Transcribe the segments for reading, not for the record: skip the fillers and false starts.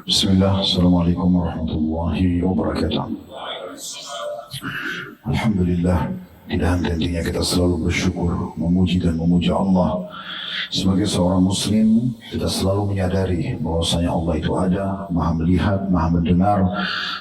Bismillah, Assalamualaikum warahmatullahi wabarakatuh. Alhamdulillah, tidak henti-hentinya kita selalu bersyukur, memuji dan memuja Allah. Sebagai seorang muslim, kita selalu menyadari bahwasanya Allah itu ada, maha melihat, maha mendengar,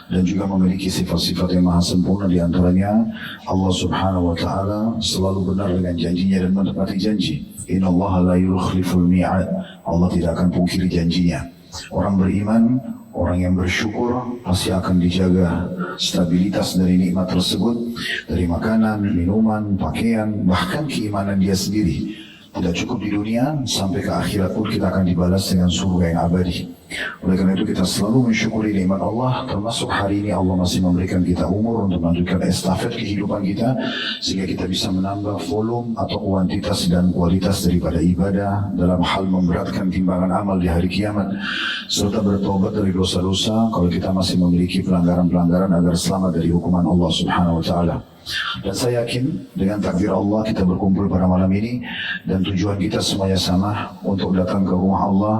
dan juga memiliki sifat-sifat yang maha sempurna. Di antaranya, Allah subhanahu wa ta'ala selalu benar dengan janjinya dan menepati janji. Inna Allah la yukhliful mi'ad. Allah tidak akan pungkiri janjinya. Orang beriman, orang yang bersyukur pasti akan dijaga stabilitas dari nikmat tersebut, dari makanan, minuman, pakaian, bahkan keimanan dia sendiri. Tidak cukup di dunia, sampai ke akhirat pun kita akan dibalas dengan surga yang abadi. Oleh karena itu kita selalu mensyukuri nikmat Allah, termasuk hari ini Allah masih memberikan kita umur untuk melanjutkan estafet kehidupan kita, sehingga kita bisa menambah volume atau kuantitas dan kualitas daripada ibadah dalam hal memberatkan timbangan amal di hari kiamat, serta bertobat dari dosa-dosa kalau kita masih memiliki pelanggaran-pelanggaran agar selamat dari hukuman Allah subhanahu wa ta'ala. Dan saya yakin dengan takdir Allah kita berkumpul pada malam ini, dan tujuan kita semuanya sama, untuk datang ke rumah Allah,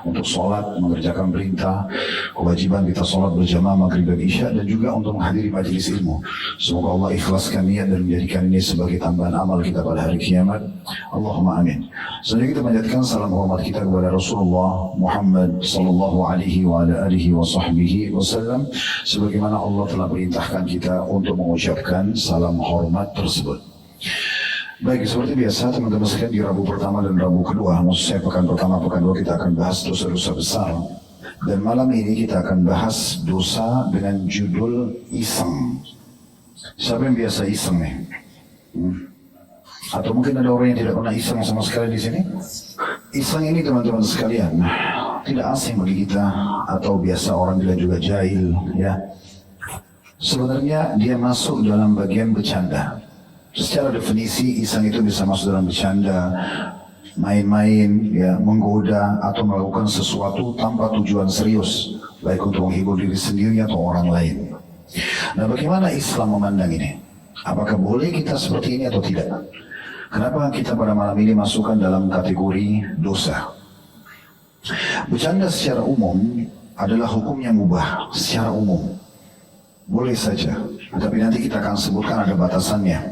untuk sholat, mengerjakan perintah, kewajiban kita sholat berjamaah maghrib dan isya, dan juga untuk menghadiri majelis ilmu. Semoga Allah ikhlaskan niat dan menjadikan ini sebagai tambahan amal kita pada hari kiamat. Allahumma amin. Selanjutnya kita panjatkan salam hormat kita kepada Rasulullah Muhammad sallallahu alaihi wa alihi wa sahbihi wasallam, sebagaimana Allah telah perintahkan kita untuk mengucapkan salam hormat tersebut. Baik, seperti biasa teman-teman sekalian, di Rabu pertama dan Rabu kedua, maksud saya pekan pertama, pekan kedua, kita akan bahas dosa-dosa besar. Dan malam ini kita akan bahas dosa dengan judul iseng. Siapa yang biasa iseng nih? Atau mungkin ada orang yang tidak pernah iseng sama sekali di sini? Iseng ini teman-teman sekalian tidak asing bagi kita, atau biasa orang bilang juga jahil, ya. Sebenarnya dia masuk dalam bagian bercanda. Secara definisi iseng itu bisa masuk dalam bercanda, main-main, ya, menggoda atau melakukan sesuatu tanpa tujuan serius, baik untuk menghibur diri sendiri atau orang lain. Nah, bagaimana Islam memandang ini? Apakah boleh kita seperti ini atau tidak? Kenapa kita pada malam ini masukkan dalam kategori dosa? Bercanda secara umum adalah hukumnya mubah secara umum. Boleh saja, tapi nanti kita akan sebutkan ada batasannya.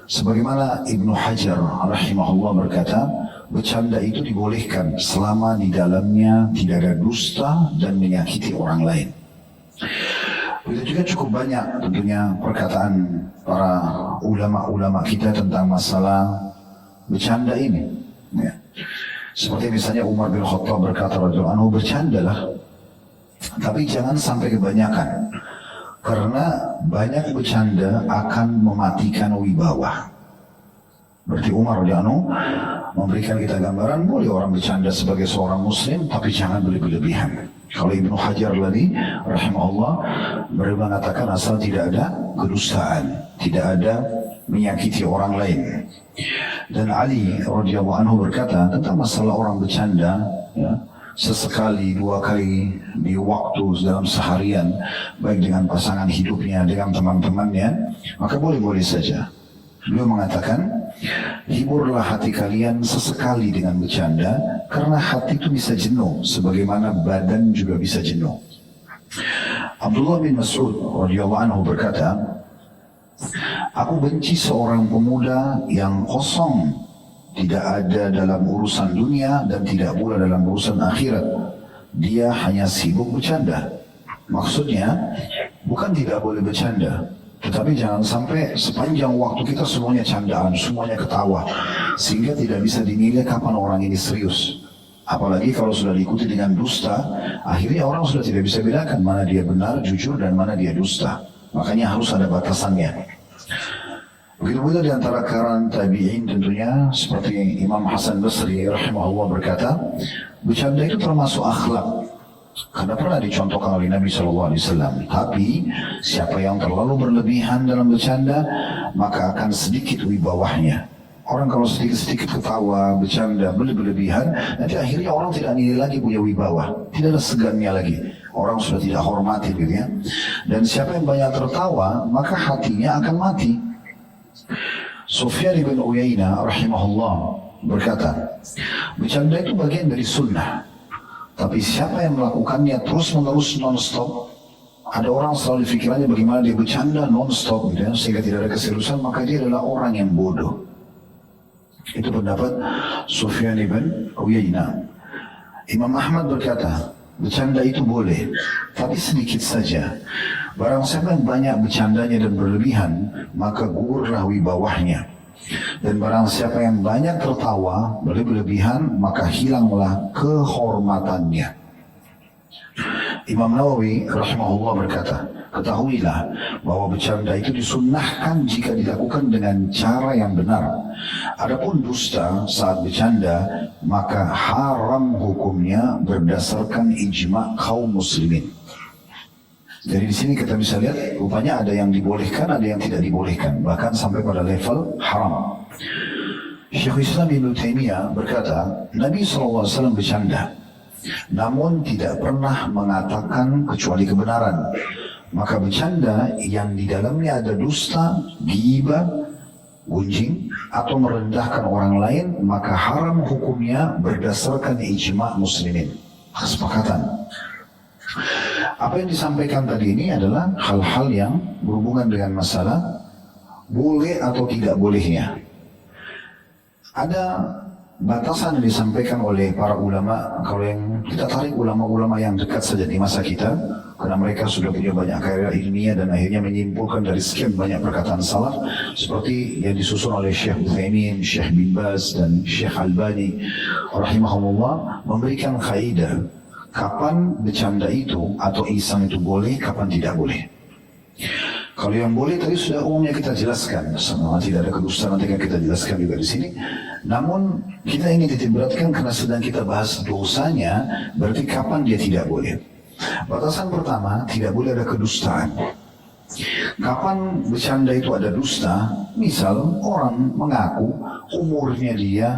Sebagaimana Ibnu Hajar rahimahullah berkata, bercanda itu dibolehkan selama di dalamnya tidak ada dusta dan menyakiti orang lain. Begitu juga cukup banyak tentunya perkataan para ulama-ulama kita tentang masalah bercanda ini, ya. Seperti misalnya Umar bin Khattab berkata radhiyallahu anhu, bercandalah, tapi jangan sampai kebanyakan. Karena banyak bercanda akan mematikan wibawa. Berarti Umar radhiyallahu anhu memberikan kita gambaran, boleh orang bercanda sebagai seorang muslim, tapi jangan berlebihan. Kalau Ibnu Hajar tadi rahimahullah beliau mengatakan asal tidak ada kedustaan, tidak ada menyakiti orang lain. Dan Ali radhiyallahu anhu berkata tentang masalah orang bercanda, ya, sesekali, dua kali di waktu dalam seharian, baik dengan pasangan hidupnya, dengan teman-temannya, maka boleh-boleh saja. Beliau mengatakan, hiburlah hati kalian sesekali dengan bercanda, karena hati itu bisa jenuh, sebagaimana badan juga bisa jenuh. Abdullah bin Mas'ud radhiyallahu anhu berkata, aku benci seorang pemuda yang kosong, tidak ada dalam urusan dunia dan tidak pula dalam urusan akhirat. Dia hanya sibuk bercanda. Maksudnya bukan tidak boleh bercanda, tetapi jangan sampai sepanjang waktu kita semuanya candaan, semuanya ketawa, sehingga tidak bisa dinilai kapan orang ini serius. Apalagi kalau sudah diikuti dengan dusta, akhirnya orang sudah tidak bisa bedakan mana dia benar, jujur, dan mana dia dusta. Makanya harus ada batasannya. Begitu pula di antara kalangan tabi'in tentunya, seperti Imam Hasan Basri rahimahullah berkata, bercanda itu termasuk akhlak. Karena pernah dicontohkan oleh Nabi SAW. Tapi siapa yang terlalu berlebihan dalam bercanda, maka akan sedikit wibawahnya. Orang kalau sedikit-sedikit ketawa, bercanda, berlebihan, nanti akhirnya orang tidak nilai lagi punya wibawa. Tidak ada segannya lagi. Orang sudah tidak hormati gitu ya. Dan siapa yang banyak tertawa, maka hatinya akan mati. Sufyan bin Uyainah rahimahullah berkata, bercanda itu bagian dari sunnah. Tapi siapa yang melakukannya terus-menerus non-stop, ada orang selalu pikirannya bagaimana dia bercanda non-stop gitu ya, sehingga tidak ada keseriusan, maka dia adalah orang yang bodoh. Itu pendapat Sufyan ibn Uyainah. Imam Ahmad berkata, bercanda itu boleh, tapi sedikit saja. Barang siapa yang banyak bercandanya dan berlebihan, maka gugurlah wibawahnya. Dan barang siapa yang banyak tertawa berlebihan, maka hilanglah kehormatannya. Imam Nawawi rahimahullah berkata, ketahuilah bahwa bercanda itu disunnahkan jika dilakukan dengan cara yang benar. Adapun dusta saat bercanda, maka haram hukumnya berdasarkan ijma' kaum muslimin. Jadi di sini kita bisa lihat, rupanya ada yang dibolehkan, ada yang tidak dibolehkan, bahkan sampai pada level haram. Syekhul Islam Ibnu Taimiyah berkata, Nabi SAW bercanda, namun tidak pernah mengatakan kecuali kebenaran. Maka bercanda yang di dalamnya ada dusta, ghibah, gunjing, atau merendahkan orang lain, maka haram hukumnya berdasarkan ijma' muslimin, kesepakatan. Apa yang disampaikan tadi ini adalah hal-hal yang berhubungan dengan masalah boleh atau tidak bolehnya. Ada batasan yang disampaikan oleh para ulama. Kalau yang kita tarik ulama-ulama yang dekat saja di masa kita, karena mereka sudah punya banyak karya ilmiah dan akhirnya menyimpulkan dari sekian banyak perkataan salaf, seperti yang disusun oleh Syekh Utsaimin, Syekh bin Baz dan Syekh Albani rahimahumullah, memberikan kaidah kapan bercanda itu atau iseng itu boleh, kapan tidak boleh. Kalau yang boleh tadi sudah umumnya kita jelaskan, semua tidak ada kedustaan, nanti kan kita jelaskan juga di sini. Namun kita ingin titik beratkan karena sedang kita bahas dosanya, berarti kapan dia tidak boleh. Batasan pertama, tidak boleh ada kedustaan. Kapan bercanda itu ada dusta? Misal orang mengaku umurnya dia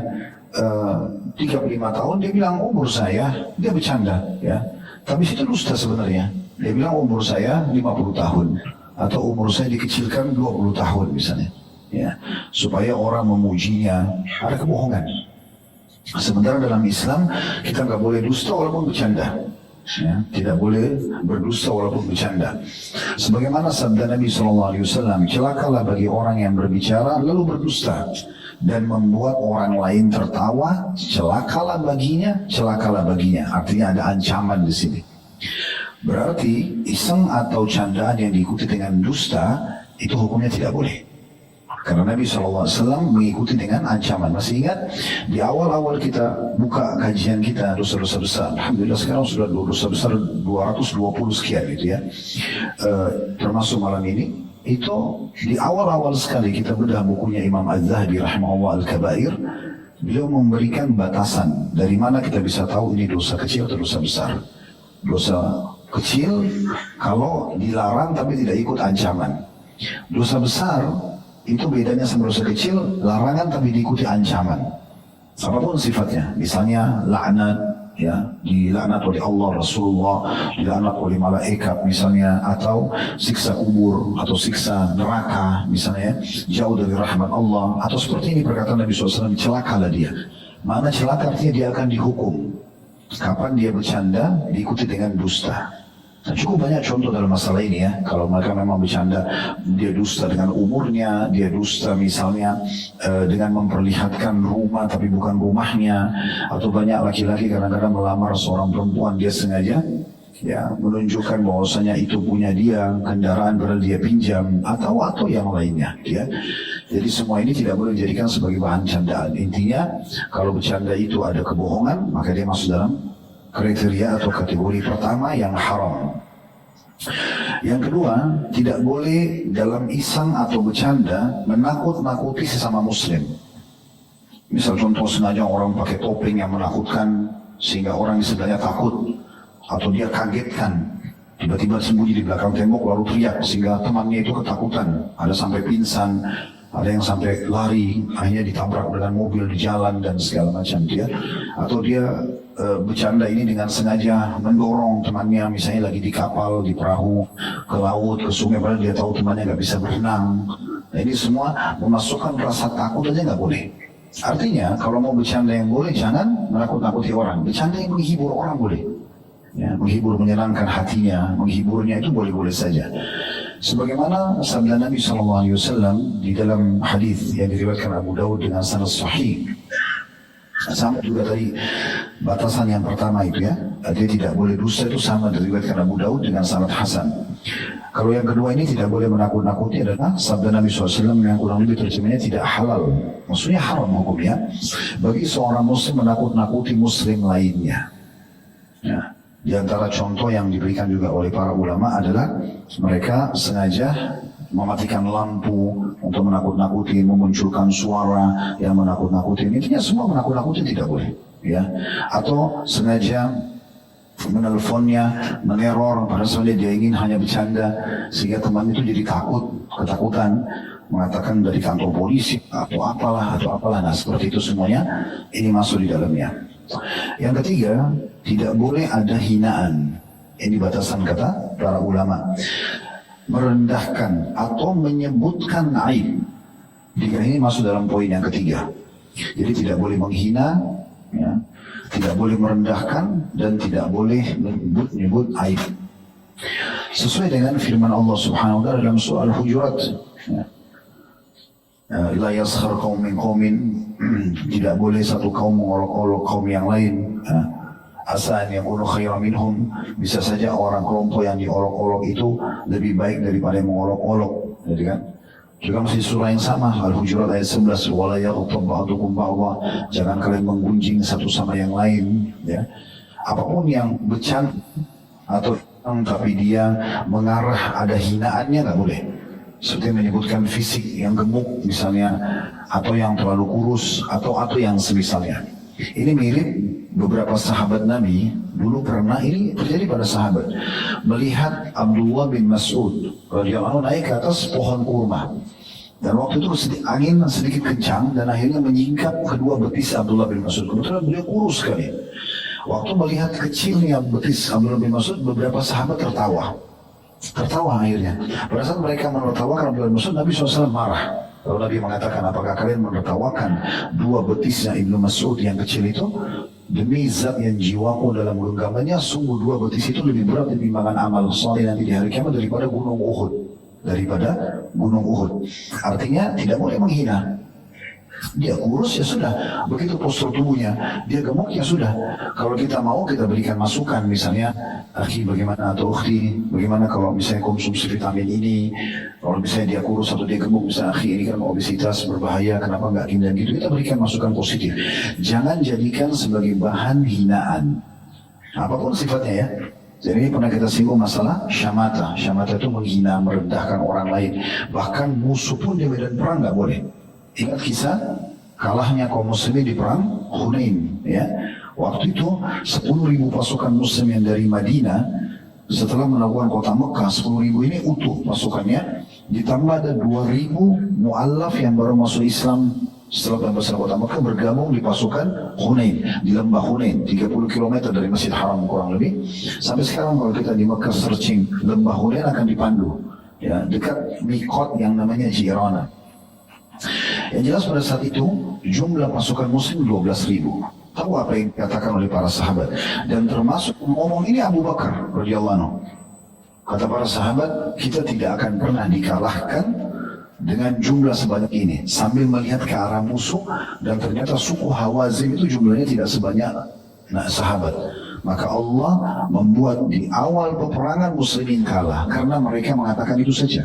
35 tahun, dia bilang umur saya, dia bercanda ya. Tapi itu dusta sebenarnya. Dia bilang umur saya 50 tahun. Atau umur saya dikecilkan 20 tahun misalnya, ya, supaya orang memujinya. Ada kebohongan. Sementara dalam Islam kita nggak boleh dusta walaupun bercanda, ya, tidak boleh berdusta walaupun bercanda. Sebagaimana sabda Nabi SAW, celakalah bagi orang yang berbicara lalu berdusta dan membuat orang lain tertawa, celakalah baginya, celakalah baginya. Artinya ada ancaman di sini. Berarti iseng atau candaan yang diikuti dengan dusta itu hukumnya tidak boleh. Karena Nabi SAW mengikuti dengan ancaman. Masih ingat di awal-awal kita buka kajian kita dosa-dosa besar. Alhamdulillah sekarang sudah dosa besar 220 sekian gitu ya. Termasuk malam ini. Itu di awal-awal sekali kita bedah bukunya Imam Az-Zahabi rahimahullah Al-Kabair. Beliau memberikan batasan dari mana kita bisa tahu ini dosa kecil atau dosa besar. Dosa kecil kalau dilarang tapi tidak ikut ancaman. Dosa besar itu bedanya sama dosa kecil, larangan tapi diikuti ancaman. Apapun sifatnya, misalnya laknat, ya, dilaknat oleh Allah, Rasulullah, dilaknat oleh malaikat misalnya, atau siksa kubur atau siksa neraka misalnya, jauh dari rahmat Allah, atau seperti ini perkataan Nabi SAW, celakalah dia. Mana celaka artinya dia akan dihukum. Kapan dia bercanda diikuti dengan dusta. Nah, cukup banyak contoh dalam masalah ini ya. Kalau mereka memang bercanda, dia dusta dengan umurnya, dia dusta misalnya dengan memperlihatkan rumah tapi bukan rumahnya, atau banyak laki-laki kadang-kadang melamar seorang perempuan, dia sengaja ya menunjukkan bahwasanya itu punya dia, kendaraan padahal dia pinjam, atau yang lainnya ya. Jadi semua ini tidak boleh dijadikan sebagai bahan candaan. Intinya kalau bercanda itu ada kebohongan, maka dia masuk dalam kriteria atau kategori pertama yang haram. Yang kedua, tidak boleh dalam iseng atau bercanda menakut-nakuti sesama muslim. Misal contoh sengaja orang pakai topeng yang menakutkan sehingga orang di sebelahnya takut, atau dia kagetkan, tiba-tiba sembunyi di belakang tembok lalu teriak sehingga temannya itu ketakutan, ada sampai pingsan, ada yang sampai lari, akhirnya ditabrak dengan mobil di jalan dan segala macam dia. Atau dia bercanda ini dengan sengaja mendorong temannya, misalnya lagi di kapal, di perahu, ke laut, ke sungai, padahal dia tahu temannya nggak bisa berenang. Nah, ini semua memasukkan rasa takut aja nggak boleh. Artinya kalau mau bercanda yang boleh, jangan menakut-nakuti orang. Bercanda yang menghibur orang boleh. ya, menghibur, menyenangkan hatinya, menghiburnya itu boleh-boleh saja. Sebagaimana sabda Nabi SAW di dalam hadis yang diriwayatkan Abu Daud dengan sanad sahih. Sama juga tadi batasan yang pertama itu ya, dia tidak boleh dusta itu sama diriwayatkan Abu Daud dengan sanad hasan. Kalau yang kedua ini tidak boleh menakut-nakuti adalah sabda Nabi SAW yang kurang lebih terjemahnya tidak halal. Maksudnya haram hukumnya bagi seorang muslim menakut-nakuti muslim lainnya. Ya. Di antara contoh yang diberikan juga oleh para ulama adalah mereka sengaja mematikan lampu untuk menakut-nakuti, memunculkan suara yang menakut-nakuti. Intinya semua menakut-nakuti tidak boleh. Ya. Atau sengaja menelponnya, meneror, pada saat dia ingin hanya bercanda, sehingga teman itu jadi ketakutan, mengatakan dari kantor polisi atau apalah. Nah seperti itu semuanya ini masuk di dalamnya. Yang ketiga, tidak boleh ada hinaan. Ini batasan kata para ulama. Merendahkan atau menyebutkan aib. Jika ini masuk dalam poin yang ketiga. Jadi tidak boleh menghina, ya, tidak boleh merendahkan, dan tidak boleh menyebut aib. Sesuai dengan firman Allah Subhanahu wa taala dalam surah Al-Hujurat. Ya. La yaskhar qaum min qaumin, tidak boleh satu kaum mengolok-olok kaum yang lain. Asa an yakunu khairan minhum, bisa saja orang kelompok yang diolok-olok itu lebih baik daripada yang mengolok-olok, jadi kan? Juga masih surah yang sama, Al-Hujurat ayat 11, wala yaghtab ba'dukum ba'dha, jangan kalian menggunjing satu sama yang lain, ya. Apapun yang bercanda atau tapi dia mengarah ada hinaannya nggak boleh. Seperti menyebutkan fisik yang gemuk misalnya, atau yang terlalu kurus, atau yang semisalnya. Ini mirip beberapa sahabat Nabi dulu pernah, ini terjadi pada sahabat, melihat Abdullah bin Mas'ud radhiyallahu anhu naik ke atas pohon kurma, dan waktu itu angin sedikit kencang dan akhirnya menyingkap kedua betis Abdullah bin Mas'ud. Kebetulan beliau kurus sekali. Waktu melihat kecilnya betis Abdullah bin Mas'ud, beberapa sahabat tertawa akhirnya. Pada saat mereka menertawakan Abdullah bin Mas'ud, Nabi SAW marah. Lalu Nabi mengatakan, apakah kalian menertawakan dua betisnya Ibnu Mas'ud yang kecil itu? Demi zat yang jiwaku dalam genggamannya, sungguh dua betis itu lebih berat di timbangan amal saleh nanti di hari kiamat daripada gunung Uhud. Artinya tidak boleh menghina. Dia kurus ya sudah, begitu postur tubuhnya, dia gemuk ya sudah. Kalau kita mau, kita berikan masukan, misalnya, akhi bagaimana atau ukhti, bagaimana kalau misalnya konsumsi vitamin ini, kalau misalnya dia kurus atau dia gemuk, misalnya akhi ini kan obesitas berbahaya, kenapa nggak gini dan gitu, kita berikan masukan positif. Jangan jadikan sebagai bahan hinaan, apapun sifatnya ya. Jadi ini pernah kita singgung masalah syamata. Syamata itu menghina, merendahkan orang lain, bahkan musuh pun di medan perang nggak boleh. Ingat kisah kalahnya kaum muslimin di perang Hunain, ya. Waktu itu 10.000 pasukan muslim yang dari Madinah setelah menaklukkan kota Mekah, 10.000 ini utuh pasukannya, ditambah ada 2.000 mu'allaf yang baru masuk Islam setelah pembebasan kota Mekah, bergabung di pasukan Hunain di lembah Hunain, 30 km dari Masjidil Haram kurang lebih. Sampai sekarang kalau kita di Mekah searching lembah Hunain akan dipandu, ya, dekat mikot yang namanya Jirana. Yang jelas pada saat itu jumlah pasukan muslim 12.000. Tahu apa yang dikatakan oleh para sahabat, dan termasuk ngomong ini Abu Bakar radhiyallahu anhu. Kata para sahabat, kita tidak akan pernah dikalahkan dengan jumlah sebanyak ini, sambil melihat ke arah musuh, dan ternyata suku Hawazin itu jumlahnya tidak sebanyak sahabat. Maka Allah membuat di awal peperangan muslimin kalah karena mereka mengatakan itu saja.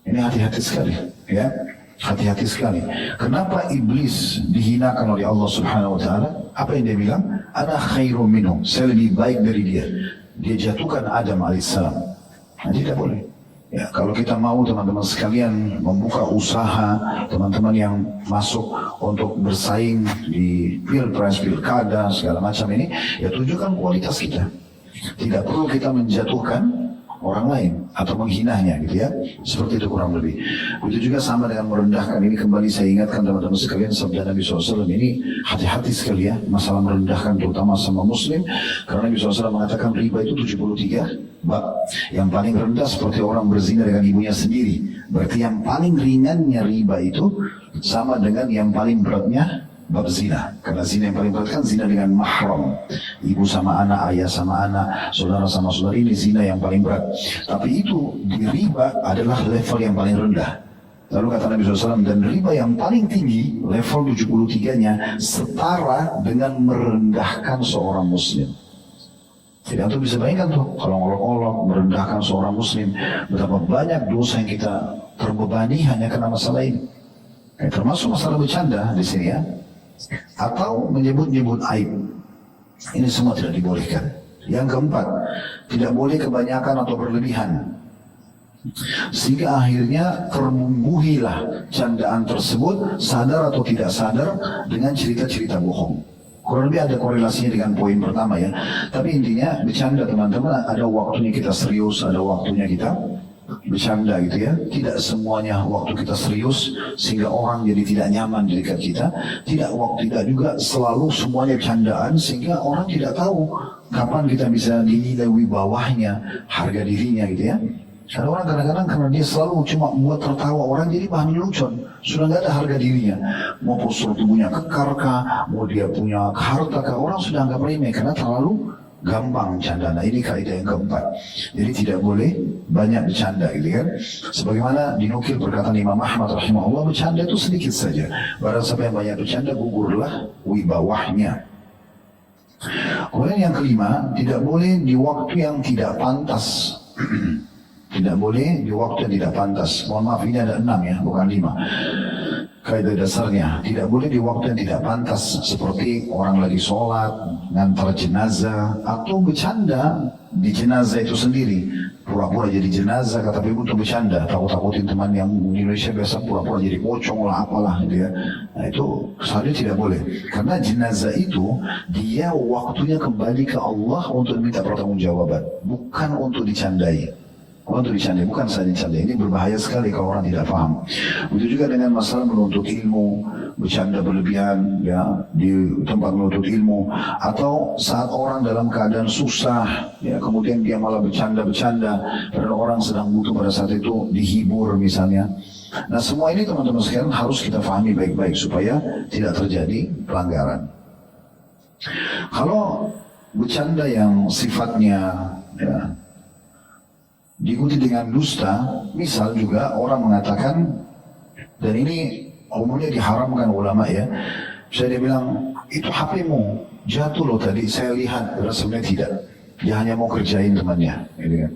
Ini hati-hati sekali, ya. Hati-hati sekali. Kenapa iblis dihinakan oleh Allah Subhanahu wa taala? Apa yang dia bilang? Ana khairum minhum, saya lebih baik dari dia. Dia jatuhkan Adam alaihissalam. Nah, tidak boleh. Ya, kalau kita mau teman-teman sekalian membuka usaha, teman-teman yang masuk untuk bersaing di pilpres, pilkada, segala macam ini, ya tunjukkan kualitas kita. Tidak perlu kita menjatuhkan orang lain atau menghinanya, gitu ya. Seperti itu kurang lebih. Itu juga sama dengan merendahkan. Ini kembali saya ingatkan teman-teman sekalian, sabda Nabi SAW ini hati-hati sekali ya, masalah merendahkan terutama sama muslim. Karena Nabi SAW mengatakan riba itu 73 bab. Yang paling rendah seperti orang berzina dengan ibunya sendiri. Berarti yang paling ringannya riba itu sama dengan yang paling beratnya bab zina. Karena zina yang paling berat kan zina dengan mahram. Ibu sama anak, ayah sama anak, saudara sama saudara, ini zina yang paling berat. Tapi itu di riba adalah level yang paling rendah. Lalu kata Nabi SAW, dan riba yang paling tinggi, level 73-nya, setara dengan merendahkan seorang muslim. Jadi antum bisa bayangkan tuh, kalau ngolok-ngolok, merendahkan seorang muslim, betapa banyak dosa yang kita terbebani hanya karena masalah ini. Termasuk masalah bercanda di sini ya, atau menyebut-nyebut aib. Ini semua tidak dibolehkan. Yang keempat, tidak boleh kebanyakan atau berlebihan, sehingga akhirnya terbumbuhilah candaan tersebut, sadar atau tidak sadar, dengan cerita-cerita bohong. Kurang lebih ada korelasinya dengan poin pertama ya. Tapi intinya bercanda teman-teman, ada waktunya kita serius, ada waktunya kita bercanda gitu ya. Tidak semuanya waktu kita serius sehingga orang jadi tidak nyaman di dekat kita. Tidak juga selalu semuanya candaan sehingga orang tidak tahu kapan kita bisa dinilai wibawahnya, harga dirinya gitu ya. Ada orang kadang-kadang karena dia selalu cuma buat tertawa orang jadi bahan lelucon, sudah nggak ada harga dirinya. Mau postur tubuhnya kekar kah, mau dia punya harta kah, orang sudah anggap remeh karena terlalu gampang canda. Nah ini kaidah yang keempat. Jadi tidak boleh banyak bercanda gitu kan. Sebagaimana dinukil perkataan Imam Ahmad rahimahullah, bercanda itu sedikit saja. Barang siapa yang banyak bercanda, gugurlah wibawahnya. Kemudian yang kelima, tidak boleh di waktu yang tidak pantas. Tidak boleh di waktu yang tidak pantas. Mohon maaf, ini ada 6 ya, bukan 5. Kaidah dasarnya, tidak boleh di waktu yang tidak pantas. Seperti orang lagi sholat, ngantar jenazah, atau bercanda di jenazah itu sendiri. Pura-pura jadi jenazah, kata ibu untuk bercanda. Takut-takutin teman yang di Indonesia biasa pura-pura jadi pocong lah, apalah gitu ya. Nah itu seharusnya tidak boleh. Karena jenazah itu, dia waktunya kembali ke Allah untuk minta pertanggungjawaban. Bukan untuk dicandai. Untuk dicandai, bukan saja dicandai. Ini berbahaya sekali kalau orang tidak paham. Begitu juga dengan masalah menuntut ilmu, bercanda berlebihan ya di tempat menuntut ilmu, atau saat orang dalam keadaan susah ya kemudian dia malah bercanda-bercanda padahal orang sedang butuh pada saat itu dihibur misalnya. Nah semua ini teman-teman sekalian harus kita pahami baik-baik supaya tidak terjadi pelanggaran. Kalau bercanda yang sifatnya ya diikuti dengan dusta, misal juga orang mengatakan, dan ini umumnya diharamkan ulama ya, saya dia bilang, itu HP-mu jatuh loh tadi, saya lihat, padahal sebenarnya tidak. Dia hanya mau kerjain temannya. Gitu kan.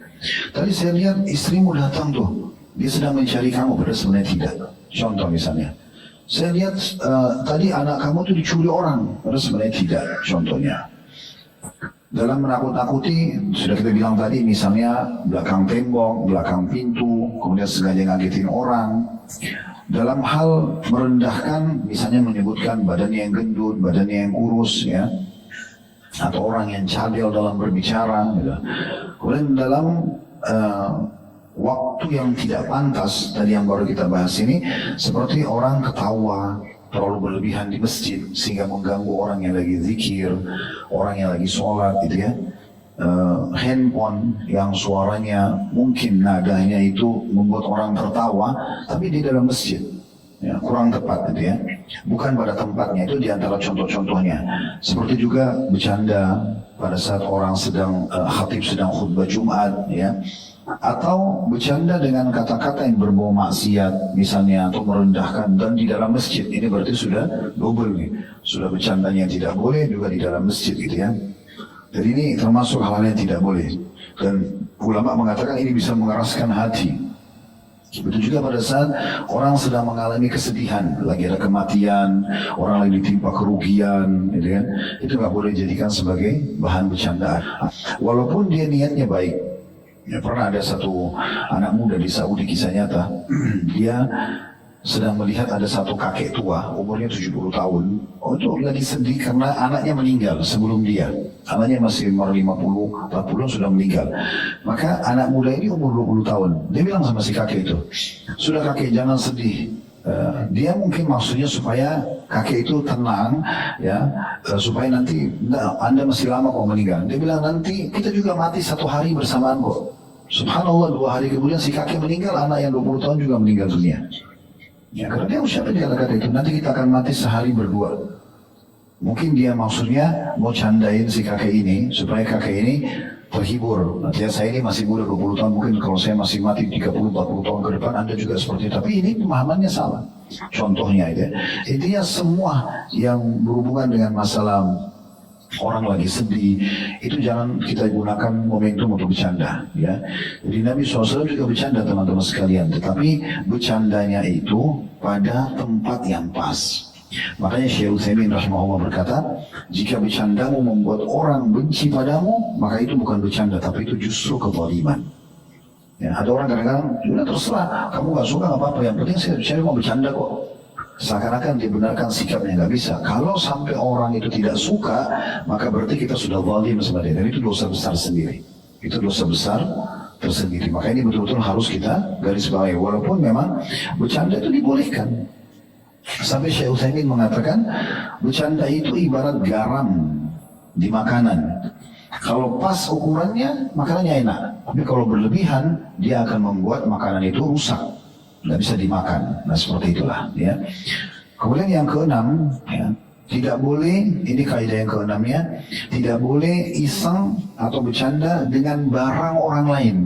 Tadi saya lihat istrimu datang tuh, dia sedang mencari kamu, padahal sebenarnya tidak. Contoh misalnya, saya lihat tadi anak kamu tuh dicuri orang, padahal sebenarnya tidak. Contohnya. Dalam menakut-nakuti, sudah kita bilang tadi, misalnya belakang tembok, belakang pintu, kemudian sengaja ngagetin orang. Dalam hal merendahkan, misalnya menyebutkan badannya yang gendut, badannya yang kurus, ya, atau orang yang cadel dalam berbicara. Gitu. Kemudian dalam waktu yang tidak pantas, tadi yang baru kita bahas ini, seperti orang ketawa, terlalu berlebihan di masjid sehingga mengganggu orang yang lagi zikir, orang yang lagi sholat gitu ya. Handphone yang suaranya mungkin nadanya itu membuat orang tertawa tapi di dalam masjid ya, kurang tepat gitu ya, bukan pada tempatnya. Itu diantara contoh-contohnya. Seperti juga bercanda pada saat orang sedang khatib sedang khutbah Jumat ya, atau bercanda dengan kata-kata yang berbau maksiat misalnya, atau merendahkan dan di dalam masjid. Ini berarti sudah double nih, sudah bercandanya yang tidak boleh juga di dalam masjid gitu ya. Jadi ini termasuk hal-hal yang tidak boleh, dan ulama mengatakan ini bisa mengeraskan hati. Begitu juga pada saat orang sedang mengalami kesedihan, lagi ada kematian, orang lagi ditimpa kerugian gitu kan, itu nggak boleh dijadikan sebagai bahan bercandaan walaupun dia niatnya baik. Ya, pernah ada satu anak muda di Saudi, kisah nyata. Dia sedang melihat ada satu kakek tua, umurnya 70 tahun. Oh itu lagi sedih karena anaknya meninggal sebelum dia. Anaknya masih umur 50, 40 sudah meninggal. Maka anak muda ini umur 20 tahun. Dia bilang sama si kakek itu, sudah kakek jangan sedih. Dia mungkin maksudnya supaya kakek itu tenang ya, supaya nanti Anda masih lama kok meninggal. Dia bilang nanti kita juga mati satu hari bersamaan kok. Subhanallah, 2 hari kemudian si kakek meninggal, anak yang 20 tahun juga meninggal dunia. Ya, karena dia ucapin kata-kata itu, nanti kita akan mati sehari berdua. Mungkin dia maksudnya mau candain si kakek ini supaya kakek ini terhibur. Nanti saya ini masih muda 20 tahun, mungkin kalau saya masih mati 30-40 tahun ke depan Anda juga seperti itu. Tapi ini pemahamannya salah. Contohnya itu ya. Intinya semua yang berhubungan dengan masalah orang lagi sedih, itu jangan kita gunakan momentum untuk bercanda ya. Jadi Nabi SAW juga bercanda teman-teman sekalian, tetapi bercandanya itu pada tempat yang pas. Makanya Syekh Utsaimin rahimahullah berkata, jika bercandamu membuat orang benci padamu, maka itu bukan bercanda, tapi itu justru kezaliman. Ya, ada orang kadang-kadang, sudah terserah, kamu gak suka gak apa-apa, yang penting saya mau bercanda kok. Seakan-akan dibenarkan sikapnya, nggak bisa. Kalau sampai orang itu tidak suka, maka berarti kita sudah zalim sama dia, dan itu dosa besar sendiri. Itu dosa besar tersendiri. Maka ini betul-betul harus kita garis bawahi. Walaupun memang bercanda itu dibolehkan. Sampai Syekh Utsaimin mengatakan, bercanda itu ibarat garam di makanan. Kalau pas ukurannya, makanannya enak. Tapi kalau berlebihan, dia akan membuat makanan itu rusak, nggak bisa dimakan. Nah seperti itulah ya. Kemudian yang keenam ya, tidak boleh, ini kaidah yang keenamnya, tidak boleh iseng atau bercanda dengan barang orang lain.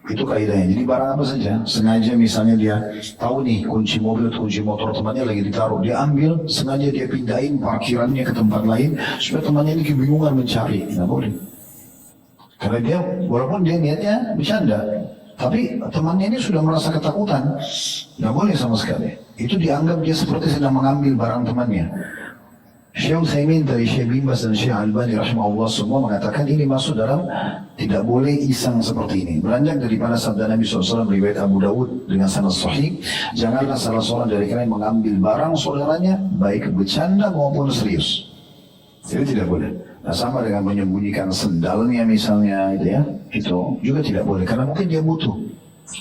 Itu kaidahnya. Jadi barang apa saja, sengaja misalnya dia tahu nih kunci mobil atau kunci motor temannya lagi ditaruh, dia ambil, sengaja dia pindahin parkirannya ke tempat lain supaya temannya ini kebingungan mencari. Nggak boleh. Karena dia, walaupun dia niatnya bercanda, tapi temannya ini sudah merasa ketakutan, nggak boleh sama sekali. Itu dianggap dia seperti sedang mengambil barang temannya. Syekh Utsaimin dari Syekh bin Baz dan Syekh Albani rahimahullah semua mengatakan ini masuk dalam tidak boleh iseng seperti ini. Beranjak daripada sabda Nabi SAW riwayat Abu Dawud dengan sanad sahih, janganlah salah seorang dari kalian mengambil barang saudaranya baik bercanda maupun serius. Jadi tidak boleh. Nah sama dengan menyembunyikan sendalnya misalnya itu ya, itu juga tidak boleh karena mungkin dia butuh.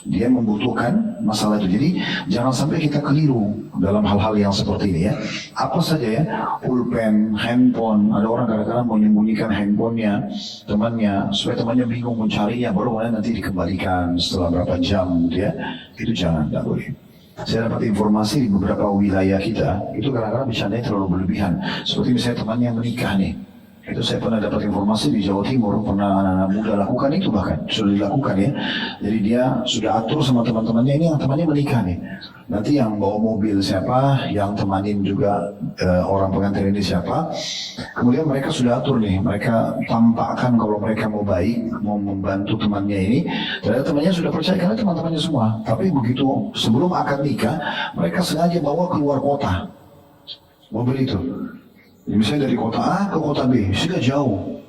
Dia membutuhkan masalah itu. Jadi jangan sampai kita keliru dalam hal-hal yang seperti ini ya. Apa saja ya, pulpen, handphone. Ada orang kadang-kadang mau menyembunyikan handphonenya temannya supaya temannya bingung mencarinya, baru kemudian nanti dikembalikan setelah berapa jam gitu ya. Itu jangan, tidak boleh. Saya dapat informasi di beberapa wilayah kita itu kadang-kadang bercandanya terlalu berlebihan. Seperti misalnya temannya menikah nih. Itu saya pernah dapat informasi di Jawa Timur, pernah anak-anak muda lakukan itu, bahkan sudah dilakukan ya. Jadi dia sudah atur sama teman-temannya, ini yang temannya menikah nih. Nanti yang bawa mobil siapa, yang temanin juga orang pengantin ini siapa. Kemudian mereka sudah atur nih, mereka tampakkan kalau mereka mau baik, mau membantu temannya ini. Ternyata temannya sudah percaya karena teman-temannya semua. Tapi begitu sebelum akad nikah, mereka sengaja bawa keluar kota mobil itu. Misalnya dari kota A ke kota B, sudah jauh,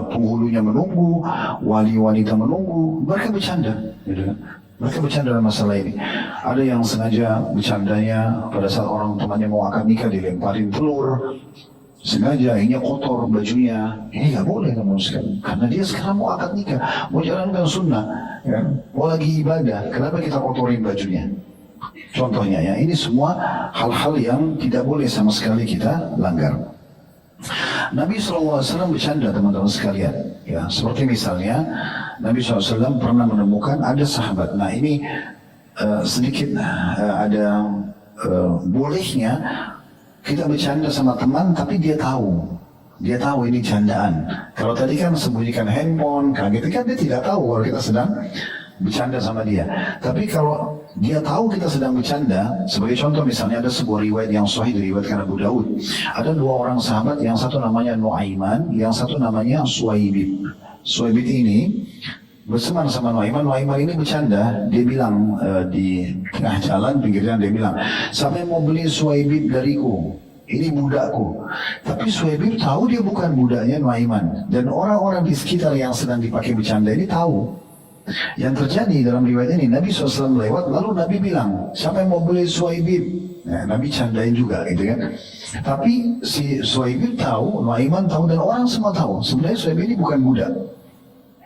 penghulunya menunggu, wali wanita menunggu, mereka bercanda, gitu kan? Mereka bercanda dalam masalah ini. Ada yang sengaja bercandanya pada saat orang temannya mau akad nikah dilemparin telur, sengaja akhirnya kotor bajunya. Ini nggak boleh teman sekali, karena dia sekarang mau akad nikah, mau jalankan sunnah, ya? Mau lagi ibadah, kenapa kita kotorin bajunya? Contohnya ya, ini semua hal-hal yang tidak boleh sama sekali kita langgar. Nabi SAW bercanda teman-teman sekalian ya, seperti misalnya Nabi SAW pernah menemukan ada sahabat. Nah ini sedikit ada bolehnya kita bercanda sama teman tapi dia tahu ini candaan. Kalau tadi kan sembunyikan handphone kayak gitu kan, dia tidak tahu kalau kita sedang bercanda sama dia. Tapi kalau dia tahu kita sedang bercanda, sebagai contoh misalnya ada sebuah riwayat yang sahih diriwayatkan Abu Dawud. Ada dua orang sahabat, yang satu namanya Nuaiman, yang satu namanya Suwaibib. Suwaibib ini berseman sama Nuaiman. Nuaiman ini bercanda, dia bilang di tengah jalan, pinggir jalan, dia bilang, siapa yang mau beli Suwaibib dariku? Ini budakku. Tapi Suwaibib tahu dia bukan budaknya Nuaiman. Dan orang-orang di sekitar yang sedang dipakai bercanda ini tahu. Yang terjadi dalam riwayat ini, Nabi SAW lewat, lalu Nabi bilang, siapa yang mau beli Suwaibib? Nah, Nabi candain juga gitu kan. Tapi si Suwaibib tahu, Nuaiman tahu, dan orang semua tahu. Sebenarnya Suwaibib ini bukan budak.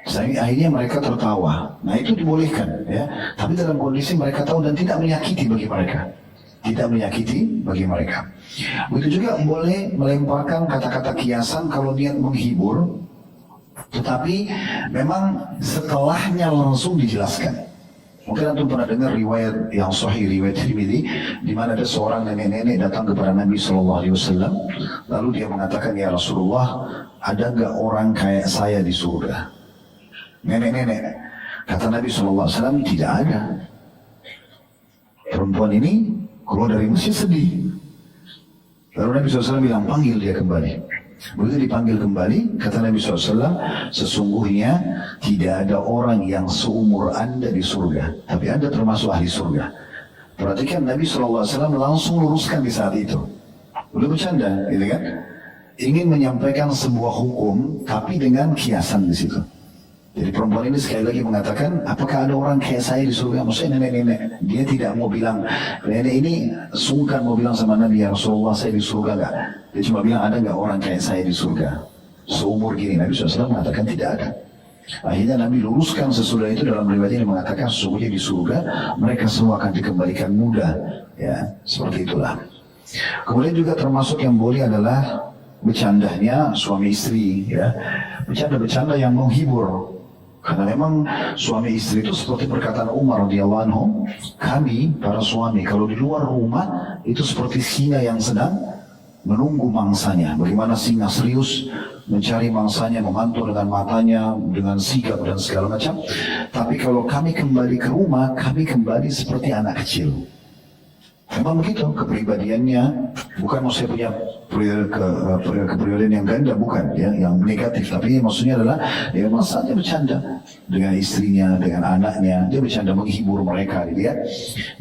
Akhirnya mereka tertawa. Nah itu dibolehkan ya. Tapi dalam kondisi mereka tahu dan tidak menyakiti bagi mereka. Tidak menyakiti bagi mereka. Begitu juga boleh melemparkan kata-kata kiasan kalau niat menghibur. Tetapi memang setelahnya langsung dijelaskan. Mungkin antum pernah dengar riwayat yang sahih, riwayat Tirmidzi, di mana ada seorang nenek-nenek datang kepada Nabi SAW, lalu dia mengatakan, ya Rasulullah, ada nggak orang kayak saya di surga? Nenek-nenek. Kata Nabi SAW, tidak ada. Perempuan ini keluar dari masjid sedih. Lalu Nabi SAW bilang, panggil dia kembali. Begitu dipanggil kembali, kata Nabi SAW, sesungguhnya tidak ada orang yang seumur Anda di surga, tapi Anda termasuk ahli surga. Perhatikan, Nabi SAW langsung luruskan di saat itu. Belum bercanda, gitu kan? Ingin menyampaikan sebuah hukum, tapi dengan kiasan di situ. Jadi perempuan ini sekali lagi mengatakan, apakah ada orang kayak saya di surga? Maksudnya nenek-nenek. Dia tidak mau bilang, nenek ini sungkan mau bilang sama Nabi, ya Rasulullah saya di surga enggak? Dia cuma bilang, ada enggak orang kayak saya di surga? Seumur gini. Nabi SAW mengatakan tidak ada. Akhirnya Nabi luruskan sesudah itu dalam riwayat ini mengatakan, sesungguhnya di surga mereka semua akan dikembalikan muda. Ya, seperti itulah. Kemudian juga termasuk yang boleh adalah bercandanya suami istri. Ya, bercanda-bercanda yang menghibur. Karena memang suami istri itu seperti perkataan Umar radhiyallahu anhu, kami para suami kalau di luar rumah itu seperti singa yang sedang menunggu mangsanya. Bagaimana singa serius mencari mangsanya, memantau dengan matanya, dengan sigap dan segala macam. Tapi kalau kami kembali ke rumah, kami kembali seperti anak kecil. Memang begitu kepribadiannya, bukan maksudnya punya kepribadian yang ganda, bukan ya, yang negatif, tapi maksudnya adalah dia memang saja bercanda dengan istrinya, dengan anaknya, dia bercanda menghibur mereka gitu ya.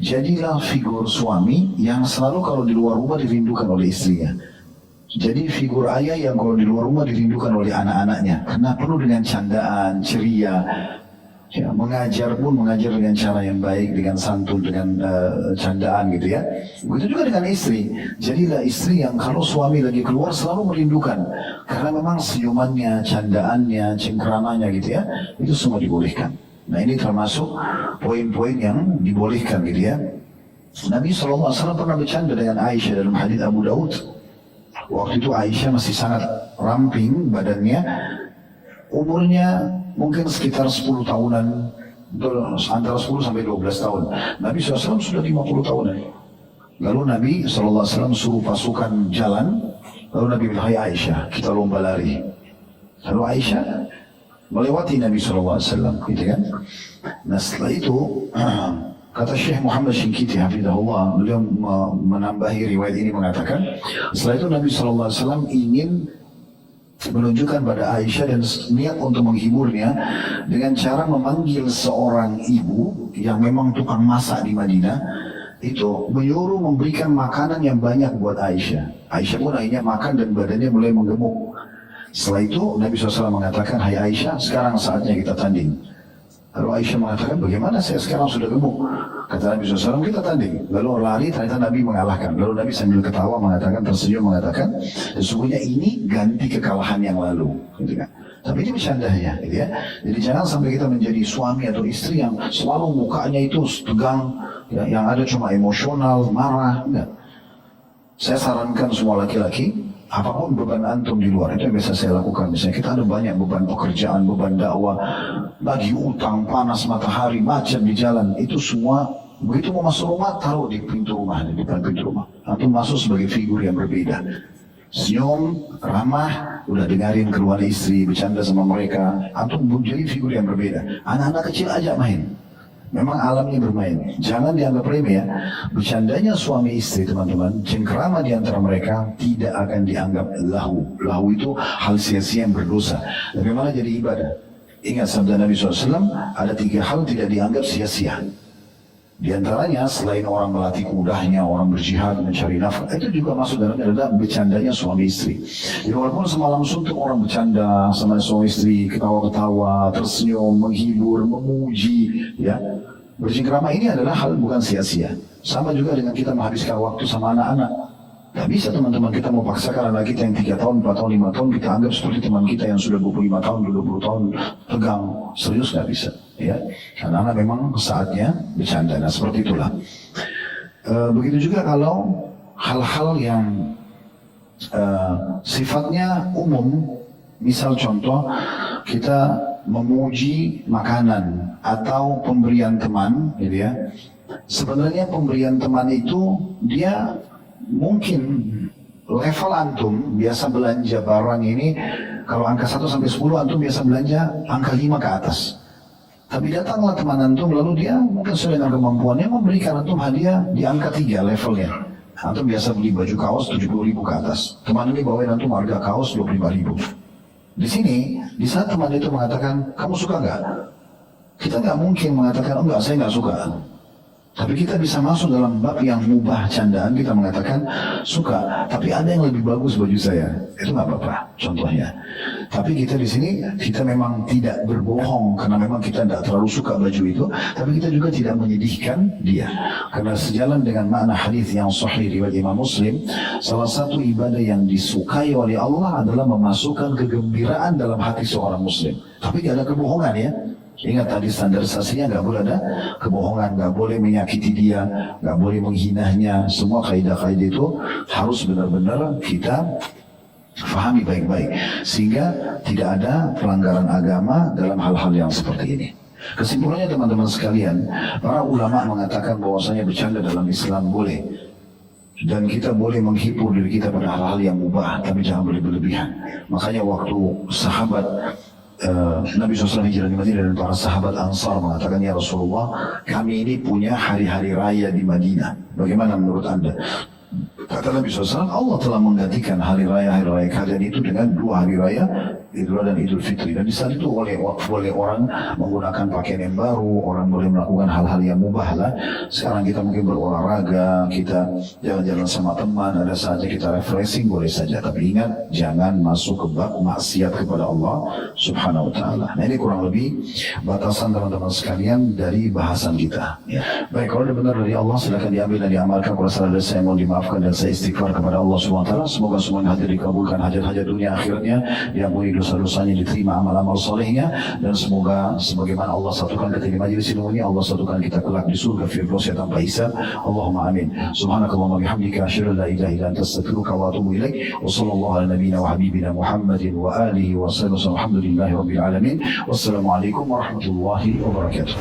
Jadilah figur suami yang selalu kalau di luar rumah dirindukan oleh istrinya. Jadi figur ayah yang kalau di luar rumah dirindukan oleh anak-anaknya, karena penuh dengan candaan, ceria. Ya, mengajar pun mengajar dengan cara yang baik, dengan santun, dengan candaan gitu ya. Begitu juga dengan istri. Jadilah istri yang kalau suami lagi keluar selalu merindukan. Karena memang senyumannya, candaannya, cengkramannya gitu ya, itu semua dibolehkan. Nah ini termasuk poin-poin yang dibolehkan gitu ya. Nabi SAW pernah bercanda dengan Aisyah dalam hadits Abu Daud. Waktu itu Aisyah masih sangat ramping badannya, umurnya mungkin sekitar 10 tahunan, antara 10 sampai 12 tahun. Nabi SAW sudah 50 tahunan. Lalu Nabi SAW suruh pasukan jalan, lalu Nabi bilang, hai Aisyah, kita lomba lari. Lalu Aisyah melewati Nabi SAW, gitu kan. Nah setelah itu, kata Syekh Muhammad Shinkiti hafidhahullah, beliau menambahi riwayat ini mengatakan, setelah itu Nabi SAW ingin menunjukkan pada Aisyah dan niat untuk menghiburnya dengan cara memanggil seorang ibu yang memang tukang masak di Madinah, itu menyuruh memberikan makanan yang banyak buat Aisyah. Aisyah pun akhirnya makan dan badannya mulai menggemuk. Setelah itu Nabi SAW mengatakan, hai Aisyah, sekarang saatnya kita tanding. Lalu Aisyah mengatakan, bagaimana saya sekarang sudah gemuk? Kata Nabi SAW, kita tanding. Lalu lari, ternyata Nabi mengalahkan. Lalu Nabi sambil ketawa mengatakan, tersenyum mengatakan, sesungguhnya ini ganti kekalahan yang lalu. Gitu kan? Tapi ini bercandanya, gitu ya. Jadi jangan sampai kita menjadi suami atau istri yang selalu mukanya itu tegang, ya, yang ada cuma emosional, marah. Enggak. Saya sarankan semua laki-laki, apapun beban antum di luar, itu yang biasa saya lakukan. Misalnya kita ada banyak beban pekerjaan, beban dakwah, bagi utang, panas matahari, macet di jalan, itu semua begitu mau masuk rumah, taruh di pintu rumah, di depan pintu rumah. Antum masuk sebagai figur yang berbeda. Senyum, ramah, udah dengarin keluhan istri, bercanda sama mereka. Antum menjadi figur yang berbeda. Anak-anak kecil aja main. Memang alamnya bermain. Jangan dianggap remeh ya. Bercandanya suami istri teman-teman, cengkrama di antara mereka tidak akan dianggap lahu. Lahu itu hal sia-sia yang berdosa. Bagaimana jadi ibadah? Ingat sabda Nabi SAW, ada 3 hal tidak dianggap sia-sia. Di antaranya selain orang melatih kudahnya, orang berjihad mencari nafkah, itu juga masuk dalamnya adalah bercandanya suami istri. Jadi walaupun semalam suntuk orang bercanda sama suami istri, ketawa-ketawa, tersenyum, menghibur, memuji, ya. Bercengkrama ini adalah hal bukan sia-sia. Sama juga dengan kita menghabiskan waktu sama anak-anak. Gak bisa teman-teman kita mau paksakan anak kita yang 3 tahun, 4 tahun, 5 tahun, kita anggap seperti teman kita yang sudah 25 tahun, 20 tahun, tegang. Serius gak bisa. Ya, karena anak memang saatnya bercanda. Nah seperti itulah. Begitu juga kalau hal-hal yang sifatnya umum, misal contoh kita memuji makanan atau pemberian teman, gitu ya. Sebenarnya pemberian teman itu dia mungkin level antum biasa belanja barang ini, kalau angka 1 sampai 10 antum biasa belanja angka 5 ke atas. Tapi datanglah teman antum lalu dia mungkin sesuai dengan kemampuannya memberikan antum hadiah di angka 3 levelnya. Antum biasa beli baju kaos 70.000 ke atas. Teman ini bawain antum harga kaos 25.000. Di sini, di saat teman itu mengatakan, kamu suka nggak? Kita nggak mungkin mengatakan, oh enggak, saya nggak suka. Tapi kita bisa masuk dalam bab yang mubah candaan, kita mengatakan suka, tapi ada yang lebih bagus baju saya, itu nggak apa-apa, contohnya. Tapi kita di sini kita memang tidak berbohong karena memang kita tidak terlalu suka baju itu, tapi kita juga tidak menyedihkan dia. Karena sejalan dengan makna hadis yang sahih riwayat Imam Muslim, salah satu ibadah yang disukai oleh Allah adalah memasukkan kegembiraan dalam hati seorang Muslim. Tapi tidak ada kebohongan ya. Ingat tadi standarisasinya nggak boleh ada kebohongan, nggak boleh menyakiti dia, nggak boleh menghinanya. Semua kaidah-kaidah itu harus benar-benar kita fahami baik-baik, sehingga tidak ada pelanggaran agama dalam hal-hal yang seperti ini. Kesimpulannya teman-teman sekalian, para ulama mengatakan bahwasanya bercanda dalam Islam boleh, dan kita boleh menghibur diri kita pada hal-hal yang mubah, tapi jangan berlebihan. Makanya waktu sahabat Nabi SAW hijrah di Madinah dan para sahabat Ansar mengatakan, ya Rasulullah, kami ini punya hari-hari raya di Madinah. Bagaimana menurut Anda? Kata Nabi SAW, Allah telah menggantikan hari raya kalian itu dengan 2 hari raya, Idul Adha dan Idul Fitri. Dan di saat itu boleh orang menggunakan pakaian yang baru, orang boleh melakukan hal-hal yang mubah lah. Sekarang kita mungkin berolahraga, kita jalan-jalan sama teman, ada saatnya kita refreshing, boleh saja. Tapi ingat, jangan masuk ke bab maksiat kepada Allah Subhanahu wa Ta'ala. Nah ini kurang lebih batasan teman-teman sekalian dari bahasan kita. Ya. Baik, kalau ada benar dari Allah, silakan diambil dan diamalkan. Kalau salah dari saya, mohon dimaafkan dan saya istighfar kepada Allah Subhanahu wa Ta'ala. Semoga semua yang hadir dikabulkan hajat-hajat dunia akhirnya, diampuni dosa-dosanya, diterima amal-amal solehnya, dan semoga sebagaimana Allah satukan kita di majelis ilmu ini, Allah satukan kita kelak di surga Firdausnya tanpa hisab. Allahumma amin. Subhanakallahumma bihamdika, asyhadu an la ilaha illa anta, astaghfiruka wa atubu ilaik. Wa sallallahu ala nabiyyina wa habibina Muhammadin wa alihi wa sallam. Alhamdulillahi rabbil alamin. Wassalamualaikum warahmatullahi wabarakatuh.